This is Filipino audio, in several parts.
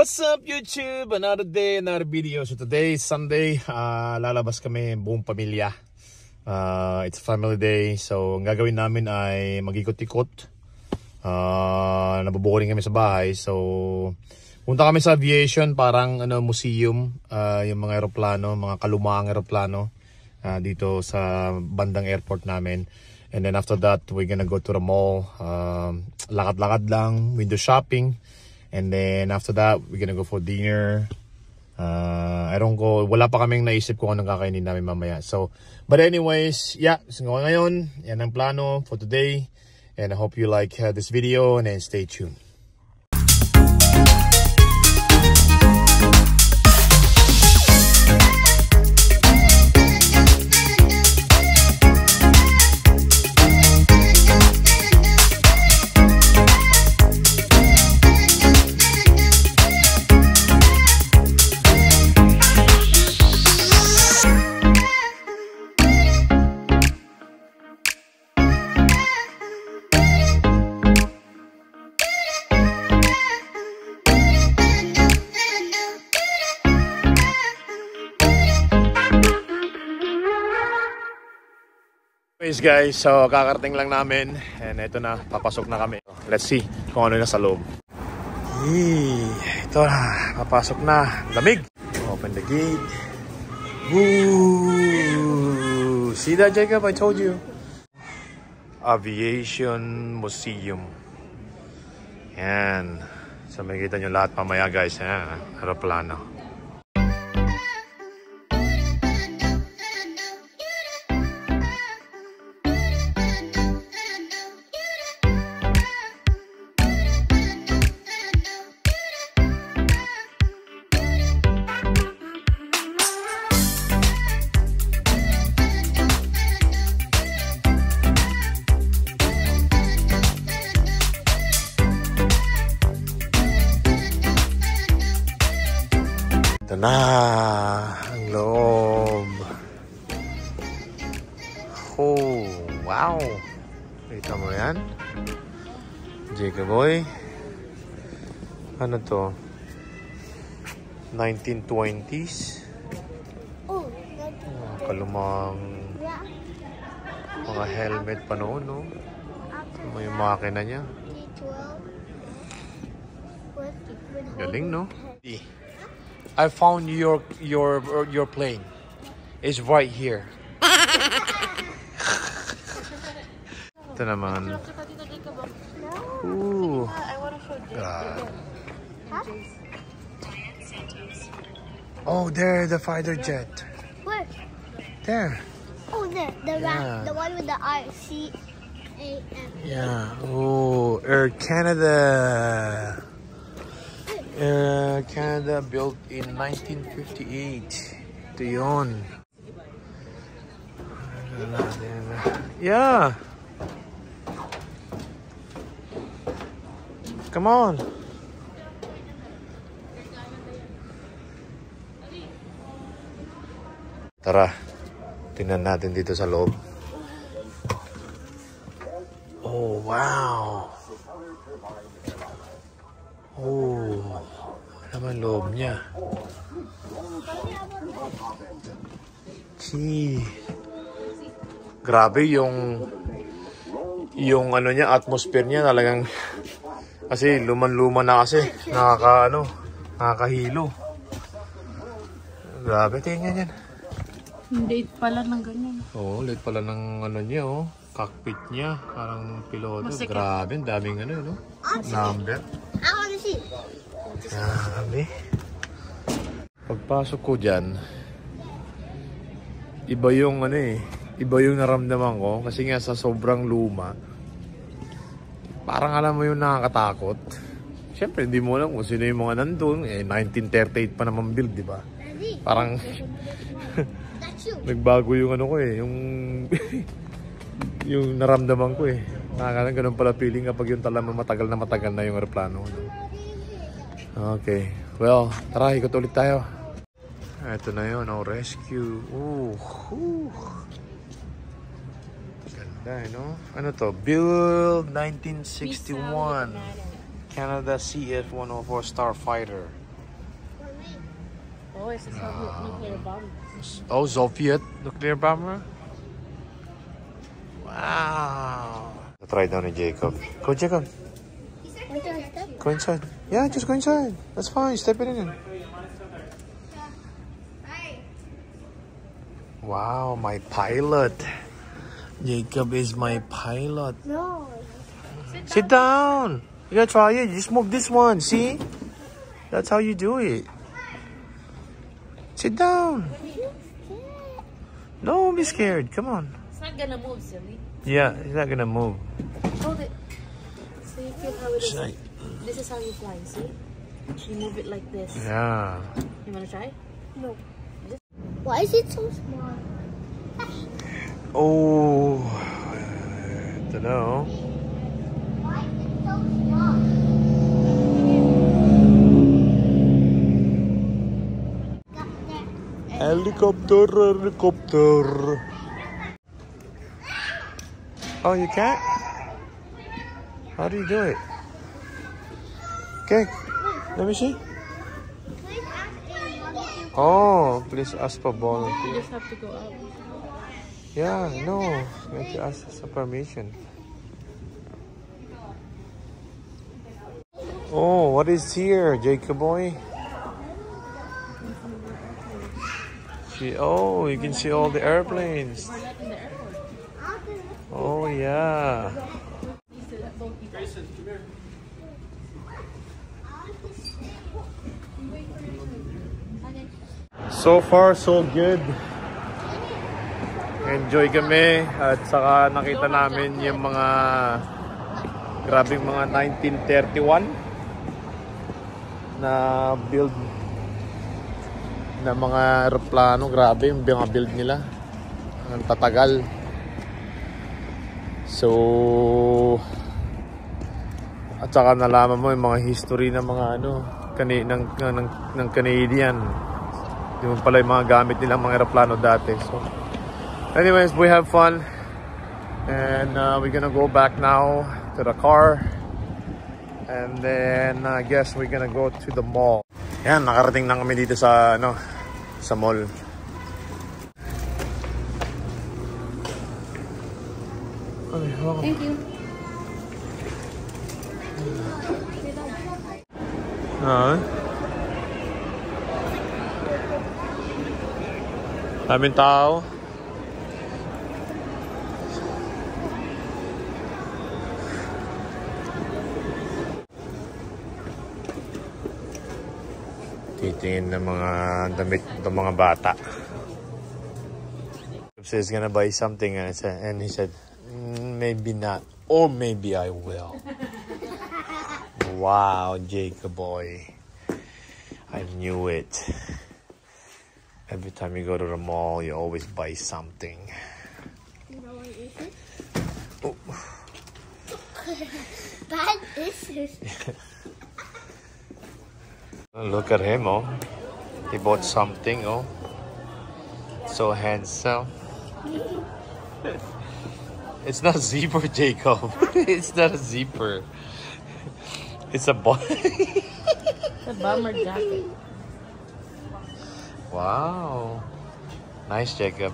What's up YouTube? Another day, another video. So today is Sunday. Lalabas kami buong pamilya. It's family day. So ang gagawin namin ay mag-ikot-ikot. Nabubukurin kami sa bahay. So punta kami sa aviation, parang museum, yung mga eroplano, mga kalumaang eroplano dito sa bandang airport namin. And then after that, we're gonna go to the mall. Lakad-lakad lang, window shopping. And then after that, we're gonna go for dinner. Wala pa kaming naisip kung anong kakainin namin mamaya. So, but anyways, yeah, so ngayon, yan ang plano for today. And I hope you like this video and then stay tuned. Guys, so kakarating lang namin and ito na, papasok na kami. Let's see kung ano na sa loob. Ito na, papasok na. Lamig. Open the gate. Woo! See that, Jacob? I told you. Aviation Museum. Yan. So makikita nyo lahat mamaya guys. Aeroplano. Ito na ang loob. Oh, wow. Kita mo yan? Jacob boy. Ano to? 1920s. Kalumang mga helmet pa noon, no? Ito mo yung makina niya. Galing, no? I found your plane. It's right here. Ito naman. Ooh. Oh, there, the fighter jet. Where? There. Oh, there. The one with the R-C-A-M. Yeah. Oh, Air Canada. Canada built in 1958. Ito yun. Yeah. Come on. Tara. Tingnan natin dito sa loob. Oh, wow. Oh, naman loob niya. Gee. Grabe yung ano niya, atmosphere niya talagang kasi luman-luma na kasi nakakahilo. Grabe, tingnan yan. Late pala ng ganyan. Oo, late pala ng ano niya, oh. Cockpit niya, parang piloto. Grabe, ang daming no? Number. I wanna see. Grabe. Pagpasok ko dyan, iba yung iba yung naramdaman ko kasi nga sa sobrang luma. Parang alam mo yung nakakatakot. Siyempre, hindi mo alam kung sino yung mga nandun. 1938 pa naman build, di ba? Parang nagbago yung ko yung yung naramdaman ko ganun pala feeling kapag yung talagang matagal na yung aeroplano. Okay, well, tara, ikot ulit tayo. Ito na yun, rescue. Ganda, no? Ano to? Build 1961. Canada CF-104 Starfighter. Oh, it's a nuclear bomb. Oh, Soviet nuclear bomber? Wow. Try down ni Jacob. Go, Jacob. Go inside. Yeah, just go inside. That's fine. Step it in. Wow, my pilot. Jacob is my pilot. No. Sit down. You gotta try it. You just move this one. See? That's how you do it. Sit down. No, don't be scared. Come on. It's not gonna move, silly. Yeah, he's not gonna move. Hold it. So you feel how it is. Like, This is how you fly, see? You move it like this. yeah. You wanna try? No. Why is it so small? Oh, I don't know. Why is it so small? Helicopter, helicopter. Oh, you can't? How do you do it? Okay, let me see. Please ask him. Oh, please ask for You volunteer. just have to go out. Yeah, no, you have to ask for permission. Oh, what is here, Jacob boy? Oh, you can see all the airplanes. We're not in the airport. Oh, yeah. So far, so good. Enjoy kami at saka nakita namin yung mga grabing mga 1931 na build na mga aeroplano. Grabe yung mga build nila. Ang tatagal. So at saka nalaman mo yung mga history ng mga ng Canadian. Yung pala yung mga gamit nilang mga aeroplano dati. So anyways, we have fun. And we're gonna go back now to the car. And then I guess we're gonna go to the mall. Yan, nakarating na kami dito sa sa mall. Thank you. Daming tao. Titingin ng mga damit ng mga bata. He's gonna buy something and he said, maybe not, or maybe I will. Wow, Jacob boy. I knew it. Every time you go to the mall, you always buy something. You know what is it? Oh. Bad is it? Look at him, oh. He bought something, oh. So handsome. It's not a zipper, Jacob. It's not a zipper. It's a boy. It's a bomber jacket. Wow. Nice, Jacob.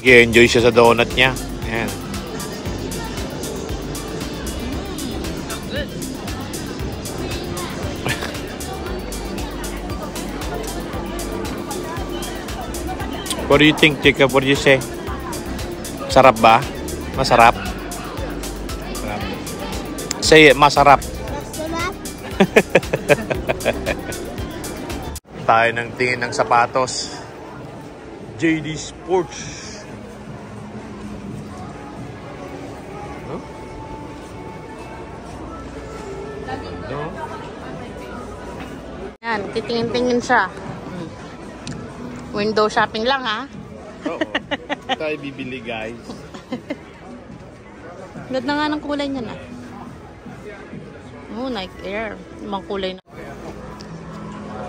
Enjoy siya sa donut niya. Ayan. What do you think, Jacob? What do you say? Sarap ba? Masarap? Masarap. Say it, masarap. Masarap. Tayo ng tingin ng sapatos. JD Sports. Yan, titingin-tingin siya. Window shopping lang, ha? Oo. Tayo bibili, guys. Ganda nga ng kulay niya na. Oh, Nike Air. Ibang kulay na.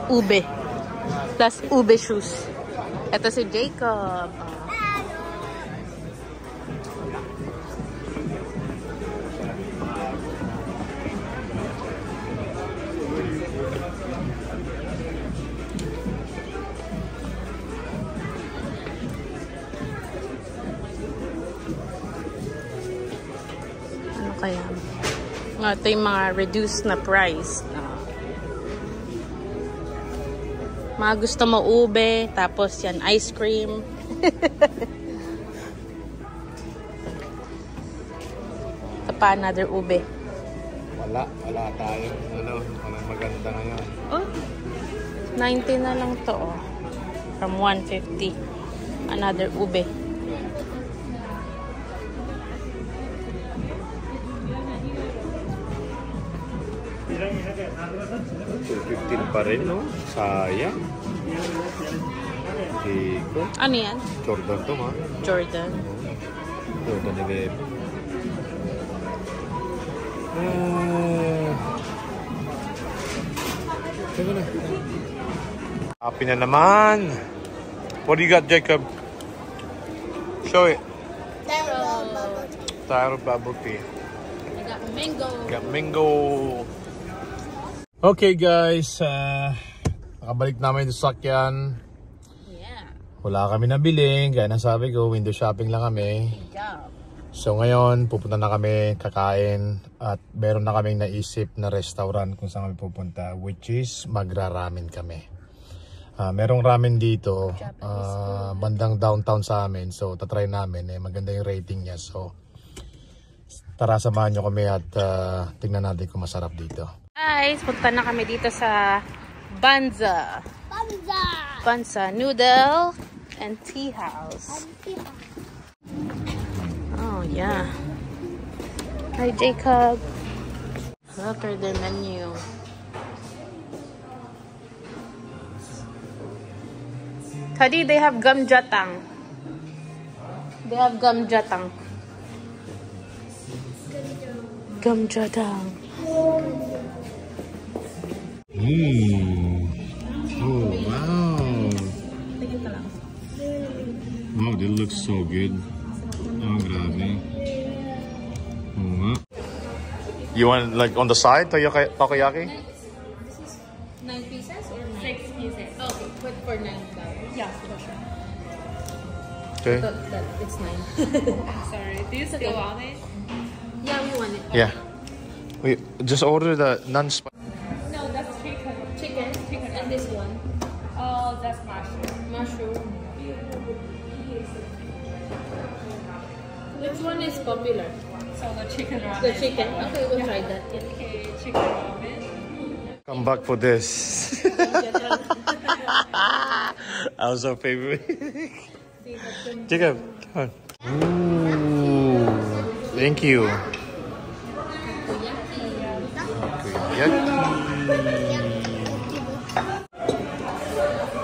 Ube. Plus ube shoes. Ito si Jacob. Ano kaya? Ito yung mga reduced na price. Mga gusto mo ube, tapos yan, ice cream. Ito pa, another ube. Wala tayo. Ano maganda ngayon. Oh, 90 na lang to, oh. From 150. Another ube. $2.15 pa rin, no? Sayang. Digo. Ano yan? Jordan to, ma. Jordan. Jordan 11. Teka na. Happy na naman. What do you got, Jacob? Show it. Taro bubble tea. I got mango. Got mango. Okay guys, nakabalik namin sa sakyan. Yeah. Wala kami nabili, gaya ng sabi ko, window shopping lang kami. Yeah. So ngayon, pupunta na kami kakain at meron na kaming naisip na restaurant kung saan kami pupunta, which is magra-ramen kami. Merong ramen dito, bandang downtown sa amin, so tatry namin, maganda yung rating niya. So tara, samahan nyo kami at tingnan natin kung masarap dito. Guys, punta na kami dito sa Banza. Banza Noodle and Tea House. Oh, yeah. Hi, Jacob. Look at their menu. Kadi, they have gamjatang. They have gamjatang. Gamjatang. Oh, wow. Wow, that looks so good. Oh, grabe. Oo nga. You want like on the side, takoyaki? This is 9 pieces or 6 pieces? Okay, put for $9. Yeah, for sure. Okay. It's 9. Sorry, do you still want it? Yeah, we want it. Yeah. Wait, just order the non-spicy. No, that's chicken. Chicken, and this one. Oh, that's mushroom. Mushroom. Which one is popular? So the chicken ramen. The chicken. Okay, we'll try that. Yeah. Okay, chicken ramen. Come back for this. That was our favorite. Jacob, come on. Ooh, thank you.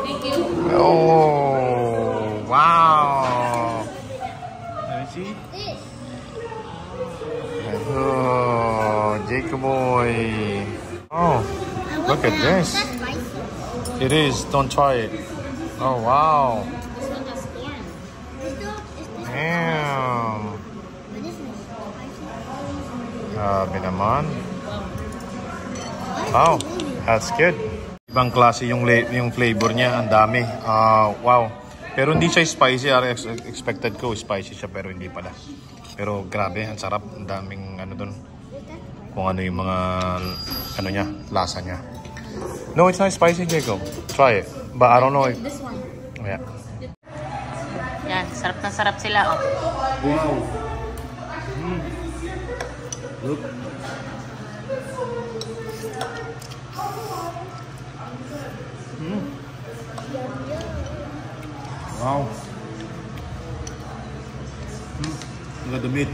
Thank you. Oh, wow. Let me see. Oh, Jacob boy. Oh, look at this. It is. Don't try it. Oh, wow. This one has corn. Damn. Grabe naman. Wow, that's good. Ibang klase yung flavor niya, ang dami. Wow. Pero hindi siya spicy. Expected ko spicy siya pero hindi pala. Pero grabe, ang sarap. Ang daming ano dun. Kung ano yung mga ano niya, lasa niya. No, it's not spicy, Jacob. Try it. But I don't know if... This one. Yeah. Yan, sarap na sarap sila, oh. Wow. Look. Wow. Look at the meat.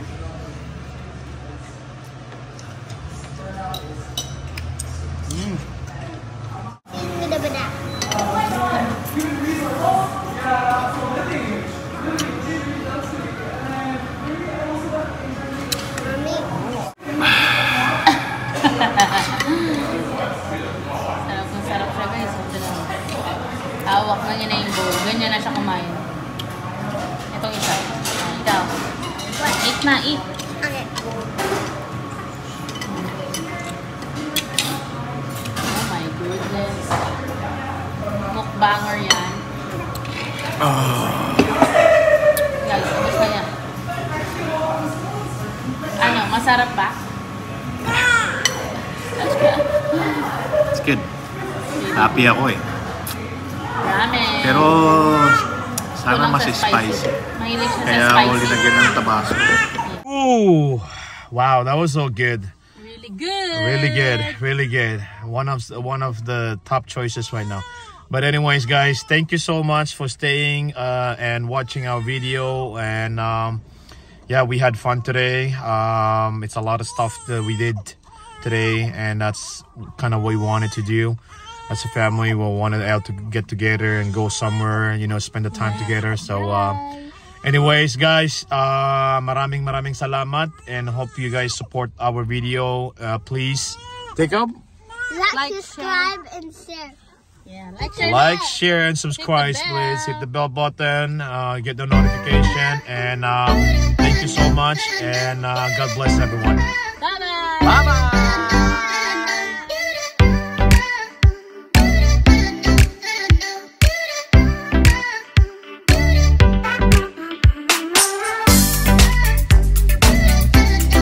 Na, eat. Okay. Oh my goodness. Mukbanger yan. Guys, kamusta yan? Ano, masarap ba? It's good. Happy ako eh. Ramen. Pero sana Kulang mas sa spicy. Mahilig siya Kaya sa ako spicy. linagyan ng tabasco. Ooh, wow, that was so good. Really good. Really good, really good. One of the top choices right now. But anyways, guys, thank you so much for staying and watching our video. And yeah, we had fun today. It's a lot of stuff that we did today, and that's kind of what we wanted to do. As a family, we wanted to get together and go somewhere, you know, spend the time together. So anyways, guys, maraming salamat, and hope you guys support our video. Please take up, Like, subscribe, and share. Yeah, like, like, share, and subscribe. Hit the Please bell. hit the bell button, get the notification, and thank you so much, and God bless everyone.